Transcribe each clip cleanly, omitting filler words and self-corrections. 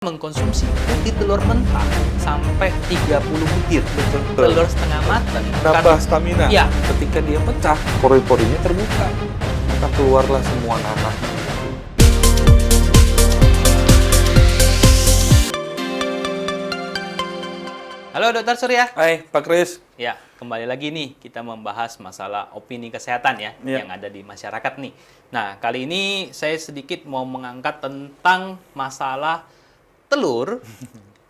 Mengkonsumsi putih telur mentah sampai 30 butir. Betul. Telur setengah matang. Nambah stamina. Ya. Ketika dia pecah, pori-porinya terbuka. Maka keluarlah semua nanah. Halo Dokter Surya. Hai, Pak Kris. Ya, kembali lagi nih kita membahas masalah opini kesehatan ya, Ya. yang ada di masyarakat nih. Nah, kali ini saya sedikit mau mengangkat tentang masalah telur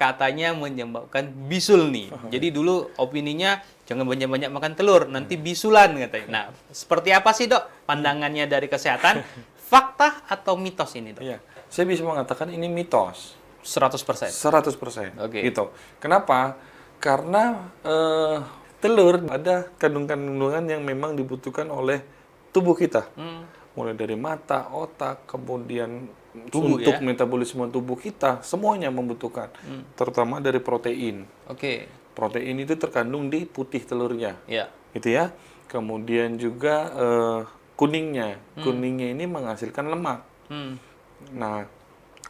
katanya menyebabkan bisul nih. Jadi dulu opininya jangan banyak-banyak makan telur, nanti bisulan katanya. Nah, seperti apa sih Dok pandangannya dari kesehatan? Fakta atau mitos ini Dok? Ya, saya bisa mengatakan ini mitos. 100%. 100%. Oke. Gitu. Kenapa? Karena telur ada kandungan-kandungan yang memang dibutuhkan oleh tubuh kita. Mulai dari mata, otak, kemudian Tubuh, untuk ya? metabolisme tubuh kita, semuanya membutuhkan. Terutama dari protein. Oke. Protein itu terkandung di putih telurnya. Ya. Gitu ya. Kemudian juga kuningnya. Kuningnya ini menghasilkan lemak. Hmm. Nah,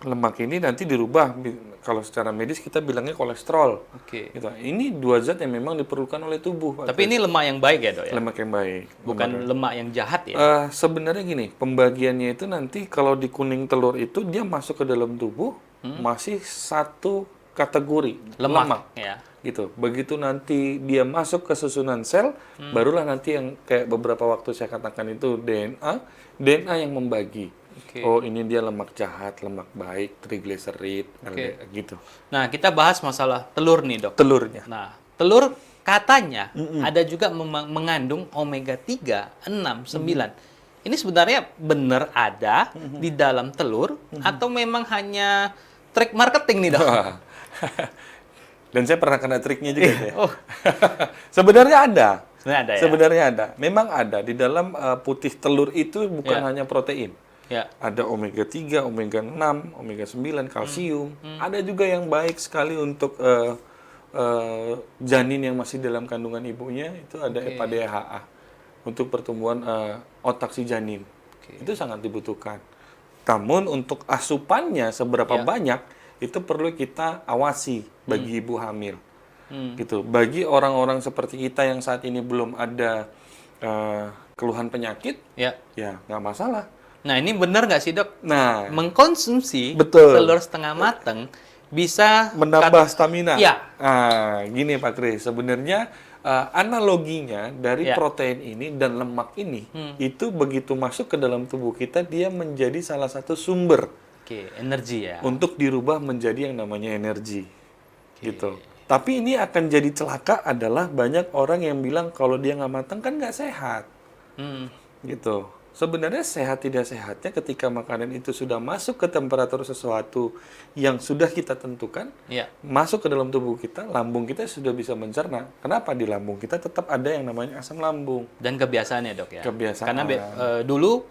lemak ini nanti dirubah, kalau secara medis kita bilangnya kolesterol. Oke. Gitu. Ini dua zat yang memang diperlukan oleh tubuh, Pak. Tapi ini lemak yang baik ya Dok ya? lemak yang baik. Bukan lemak yang jahat ya? Sebenarnya gini, pembagiannya itu nanti kalau di kuning telur itu dia masuk ke dalam tubuh masih satu kategori Lemak. Ya. gitu. Begitu nanti dia masuk ke susunan sel, barulah nanti yang kayak beberapa waktu saya katakan itu DNA yang membagi. Oke. Oh, ini dia lemak jahat, lemak baik, trigliserid, LDL, gitu. Nah, kita bahas masalah telur nih, Dok. Telurnya. Nah, telur katanya ada juga mengandung omega 3, 6, 9. Ini sebenarnya benar ada di dalam telur atau memang hanya trik marketing nih, Dok? Dan saya pernah kena triknya juga ya. Oh, Sebenarnya ada. sebenarnya ada ya? Sebenarnya ada. Memang ada. Di dalam putih telur itu bukan Ya. hanya protein. Ya. Ada omega 3, omega 6, omega 9, kalsium. Ada juga yang baik sekali untuk janin yang masih dalam kandungan ibunya, itu ada EPA DHA untuk pertumbuhan otak si janin. Itu sangat dibutuhkan. Namun untuk asupannya seberapa Ya. banyak itu perlu kita awasi bagi ibu hamil. Gitu. Bagi orang-orang seperti kita yang saat ini belum ada keluhan penyakit, Ya. ya nggak masalah. Nah, ini benar nggak sih, Dok? Nah, Mengkonsumsi Betul. telur setengah matang bisa menambah stamina. Iya. Gini Pak Kris, sebenarnya analoginya dari Ya. protein ini dan lemak ini itu begitu masuk ke dalam tubuh kita dia menjadi salah satu sumber Oke, energi ya. untuk dirubah menjadi yang namanya energi. Gitu. Tapi ini akan jadi celaka adalah banyak orang yang bilang kalau dia nggak matang kan nggak sehat. Hmm. Gitu. Sebenarnya sehat tidak sehatnya ketika makanan itu sudah masuk ke temperatur sesuatu yang sudah kita tentukan, Ya. masuk ke dalam tubuh kita, lambung kita sudah bisa mencerna. Kenapa di lambung kita tetap ada yang namanya asam lambung? Dan kebiasaannya, Dok ya. Kebiasaan. Karena dulu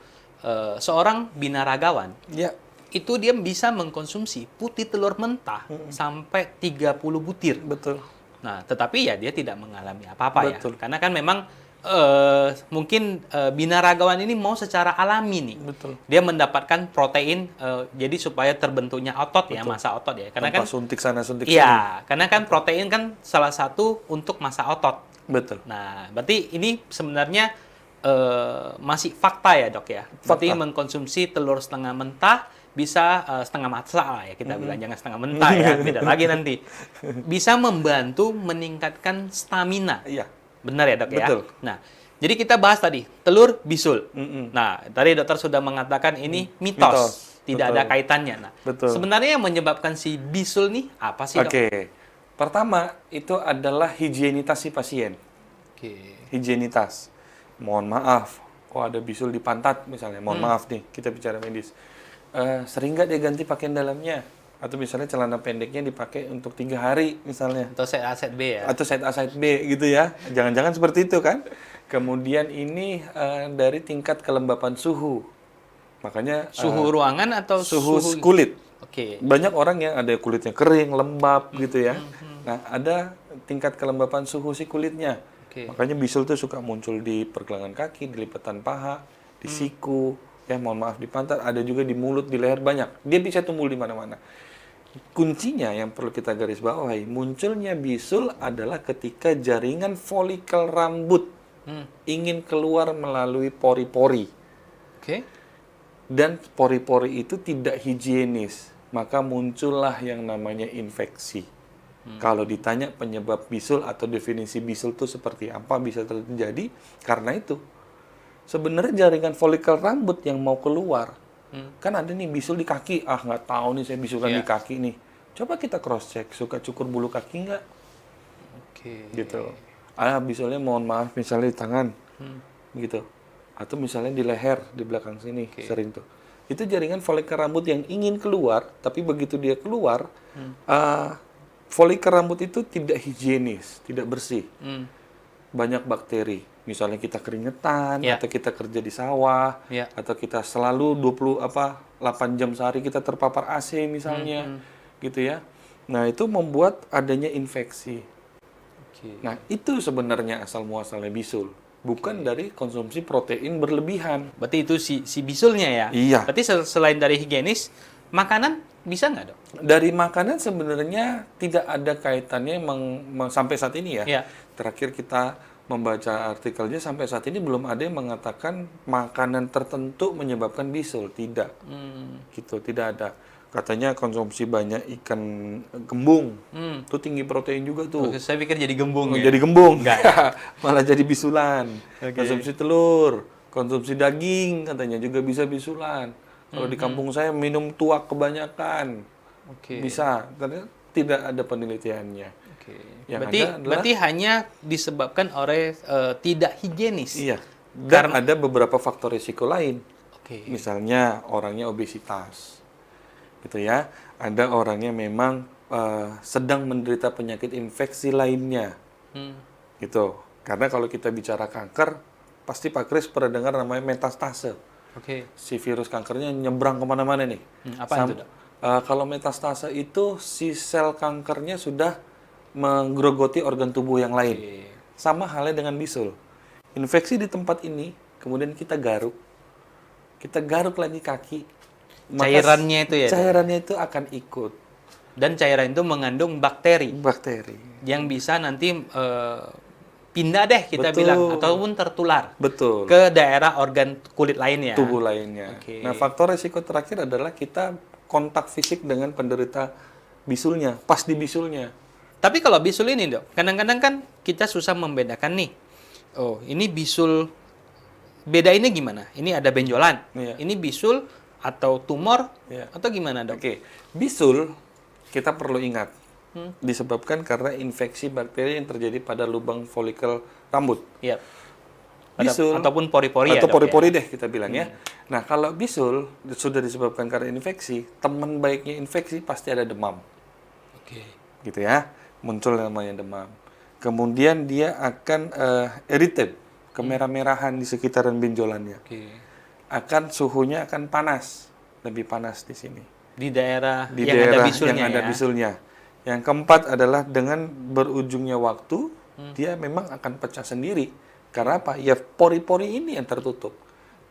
seorang binaragawan Ya, itu dia bisa mengkonsumsi putih telur mentah sampai 30 butir. betul. Nah, tetapi ya dia tidak mengalami apa-apa ya. Betul. Karena kan memang mungkin binaragawan ini mau secara alami nih. Betul. Dia mendapatkan protein jadi supaya terbentuknya otot ya, masa otot ya. Karena Tanpa kan suntik sana suntik sini. iya, karena kan protein kan salah satu untuk masa otot. Betul. Nah, berarti ini sebenarnya masih fakta ya, Dok ya. Berarti Fakta. mengkonsumsi telur setengah mentah bisa setengah matang lah ya, kita bilang jangan setengah mentah ya, beda lagi nanti. Bisa membantu meningkatkan stamina. Iya. Benar ya, Dok ya? Betul. Nah, jadi kita bahas tadi telur bisul. Mm-mm. Nah, tadi dokter sudah mengatakan ini mitos. Mitos. Tidak Betul. ada kaitannya. Nah, Betul. sebenarnya yang menyebabkan si bisul nih apa sih, Dok? Oke. Pertama, itu adalah higienitas si pasien. Oke. Higienitas. Mohon maaf, kok ada bisul di pantat misalnya. Mohon maaf nih, kita bicara medis. Sering nggak dia ganti pakaian dalamnya? Atau misalnya celana pendeknya dipakai untuk 3 hari misalnya. Atau set A, set B ya? Atau set A, set B gitu ya. Jangan-jangan seperti itu kan. Kemudian ini dari tingkat kelembapan suhu. Makanya Suhu ruangan atau suhu kulit. Oke. Banyak orang yang ada kulitnya kering, lembab gitu ya. Nah, ada tingkat kelembapan suhu si kulitnya. Oke. Makanya bisul tuh suka muncul di pergelangan kaki, di lipatan paha, di siku, ya mohon maaf di pantat, ada juga di mulut, di leher banyak. Dia bisa tumbuh di mana-mana. kuncinya yang perlu kita garis bawahi, munculnya bisul adalah ketika jaringan folikel rambut ingin keluar melalui pori-pori. Oke. Dan pori-pori itu tidak higienis, maka muncullah yang namanya infeksi. Kalau ditanya penyebab bisul atau definisi bisul itu seperti apa bisa terjadi, karena itu sebenarnya jaringan folikel rambut yang mau keluar. Kan ada nih bisul di kaki, nggak tahu nih saya bisulan di kaki nih. Coba kita cross check, suka cukur bulu kaki nggak? Oke. Gitu. Bisulnya mohon maaf misalnya di tangan, gitu. Atau misalnya di leher, di belakang sini, sering tuh. Itu jaringan folikel rambut yang ingin keluar, tapi begitu dia keluar, folikel rambut itu tidak higienis, tidak bersih. Banyak bakteri. Misalnya kita keringetan, atau kita kerja di sawah, atau kita selalu 8 jam sehari kita terpapar AC misalnya, gitu ya. Nah, itu membuat adanya infeksi. Nah, itu sebenarnya asal muasalnya bisul. Bukan dari konsumsi protein berlebihan. Berarti itu si bisulnya ya? Iya. Berarti selain dari higienis, makanan bisa nggak, Dok? Dari makanan sebenarnya tidak ada kaitannya sampai saat ini ya. Iya. Terakhir kita membaca artikelnya sampai saat ini belum ada yang mengatakan makanan tertentu menyebabkan bisul. Tidak. Gitu, tidak ada. Katanya konsumsi banyak ikan gembung. Itu tinggi protein juga tuh. Saya pikir jadi gembung ya? Jadi gembung. Enggak. Malah jadi bisulan. Konsumsi telur, konsumsi daging katanya juga bisa bisulan. Kalau di kampung saya minum tuak kebanyakan. Bisa. Ternyata tidak ada penelitiannya. Yang berarti hanya disebabkan oleh tidak higienis. Iya. Dan ada beberapa faktor risiko lain. Misalnya orangnya obesitas. Gitu ya. Ada orangnya memang sedang menderita penyakit infeksi lainnya. Gitu. Karena kalau kita bicara kanker, pasti Pak Kris pernah dengar namanya metastase. Si virus kankernya nyebrang kemana-mana nih. Apa itu, Dok? Kalau metastase itu si sel kankernya sudah menggerogoti organ tubuh yang lain. Sama halnya dengan bisul. Infeksi di tempat ini, kemudian kita garuk. Kita garuk lagi kaki. Cairannya itu ya? Cairannya itu akan ikut. Dan cairan itu mengandung bakteri. Yang bisa nanti pindah deh kita bilang. Ataupun tertular. Ke daerah organ kulit lainnya. Tubuh lainnya. Nah, faktor risiko terakhir adalah kita kontak fisik dengan penderita bisulnya. Pas di bisulnya. Tapi kalau bisul ini, Dok, kadang-kadang kan kita susah membedakan nih. Oh, ini bisul. Beda ini gimana? Ini ada benjolan. Ini bisul atau tumor atau gimana, Dok? Bisul kita perlu ingat disebabkan karena infeksi bakteri yang terjadi pada lubang folikel rambut. Bisul ataupun pori-pori atau pori-pori deh kita bilang ya. Nah, kalau bisul sudah disebabkan karena infeksi, teman baiknya infeksi pasti ada demam. Gitu ya. Muncul namanya demam. Kemudian dia akan irritate, kemerah-merahan di sekitaran benjolannya. Akan suhunya akan panas, lebih panas di sini. Di daerah yang ada bisulnya. Yang ada bisulnya. Yang keempat adalah dengan berujungnya waktu, dia memang akan pecah sendiri. Karena apa? Ya pori-pori ini yang tertutup.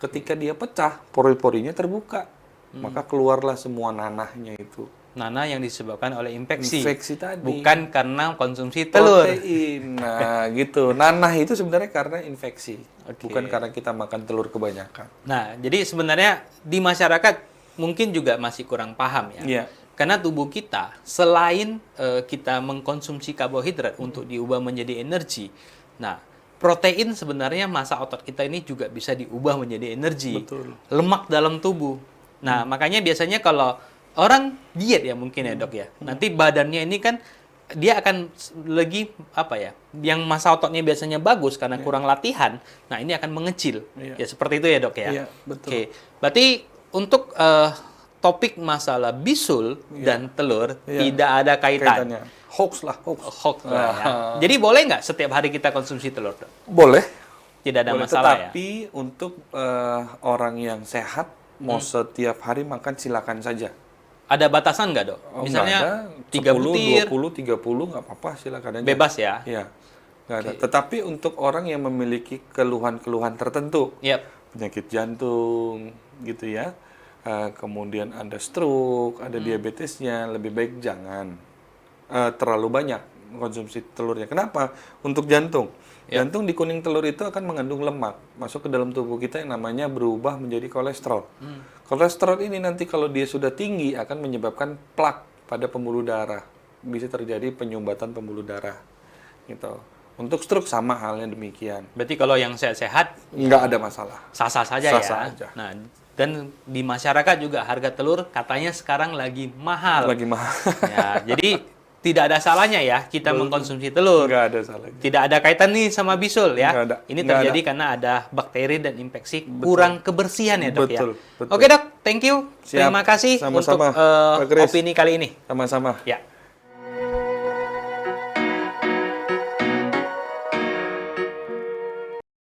Ketika dia pecah, pori-porinya terbuka. Maka keluarlah semua nanahnya itu. Nanah yang disebabkan oleh infeksi. Infeksi tadi. Bukan karena konsumsi telur. Protein. Nah, gitu. Nanah itu sebenarnya karena infeksi. Bukan karena kita makan telur kebanyakan. Nah, jadi sebenarnya di masyarakat mungkin juga masih kurang paham ya. Karena tubuh kita, selain kita mengkonsumsi karbohidrat untuk diubah menjadi energi, nah, protein sebenarnya massa otot kita ini juga bisa diubah menjadi energi. Lemak dalam tubuh. Nah, makanya biasanya kalau orang diet ya mungkin ya, Dok ya. Nanti badannya ini kan dia akan lagi yang massa ototnya biasanya bagus karena kurang latihan. Nah, ini akan mengecil. Ya seperti itu ya, Dok ya. Berarti untuk topik masalah bisul dan telur tidak ada kaitannya. Hoax lah. Ya. Jadi boleh nggak setiap hari kita konsumsi telur, Dok? Boleh. Tidak ada masalah. Tetapi untuk orang yang sehat mau setiap hari makan silakan saja. Ada batasan nggak, Dok? Misalnya 3 butir, 20, 30 nggak apa-apa, silakan aja. Bebas ya? Iya, nggak ada. Tetapi untuk orang yang memiliki keluhan-keluhan tertentu, penyakit jantung, gitu ya, kemudian ada stroke, ada diabetesnya, lebih baik jangan terlalu banyak konsumsi telurnya. Kenapa? Untuk jantung. Jantung di kuning telur itu akan mengandung lemak, masuk ke dalam tubuh kita yang namanya berubah menjadi kolesterol. Kolesterol ini nanti kalau dia sudah tinggi akan menyebabkan plak pada pembuluh darah. Bisa terjadi penyumbatan pembuluh darah. Gitu. Untuk stroke sama halnya demikian. Berarti kalau yang sehat-sehat Nggak ada masalah. sah-sah saja Sah-sah ya. aja. Nah, dan di masyarakat juga harga telur katanya sekarang lagi mahal. Lagi mahal. Ya, jadi tidak ada salahnya ya kita mengkonsumsi telur. Nggak ada salahnya. Tidak ada kaitan nih sama bisul ya. Nggak ada. Ini Nggak terjadi karena ada bakteri dan infeksi kurang kebersihan ya, Dok ya. Betul, betul. Oke, Dok. Thank you. Siap. Terima kasih Sama-sama, untuk Pak Kris. opini kali ini. Sama-sama. Ya.